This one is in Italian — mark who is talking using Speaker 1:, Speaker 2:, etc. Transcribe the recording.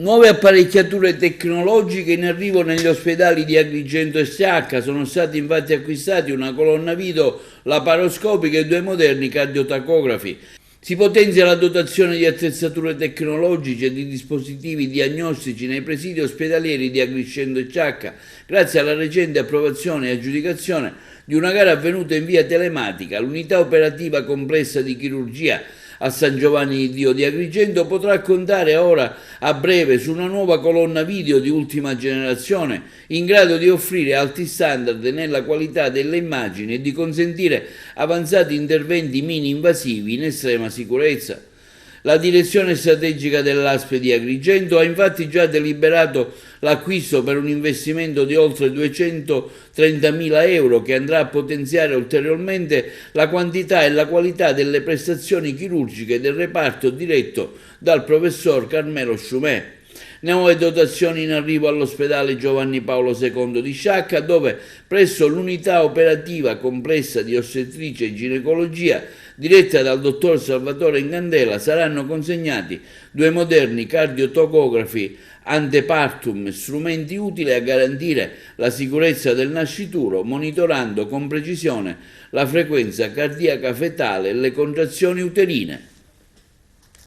Speaker 1: Nuove apparecchiature tecnologiche in arrivo negli ospedali di Agrigento SH. Sono stati infatti acquistati una colonna video laparoscopica e due moderni cardiotacografi. Si potenzia la dotazione di attrezzature tecnologiche e di dispositivi diagnostici nei presidi ospedalieri di Agrigento SH, grazie alla recente approvazione e aggiudicazione di una gara avvenuta in via telematica. L'unità operativa complessa di chirurgia a San Giovanni di Dio di Agrigento potrà contare ora a breve su una nuova colonna video di ultima generazione in grado di offrire alti standard nella qualità delle immagini e di consentire avanzati interventi mini-invasivi in estrema sicurezza. La direzione strategica dell'ASP di Agrigento ha infatti già deliberato l'acquisto per un investimento di oltre 230.000 euro che andrà a potenziare ulteriormente la quantità e la qualità delle prestazioni chirurgiche del reparto diretto dal professor Carmelo Sciumè. Nuove dotazioni in arrivo all'ospedale Giovanni Paolo II di Sciacca, dove presso l'unità operativa complessa di ostetricia e ginecologia diretta dal dottor Salvatore Incandela saranno consegnati due moderni cardiotocografi antepartum, strumenti utili a garantire la sicurezza del nascituro, monitorando con precisione la frequenza cardiaca fetale e le contrazioni uterine.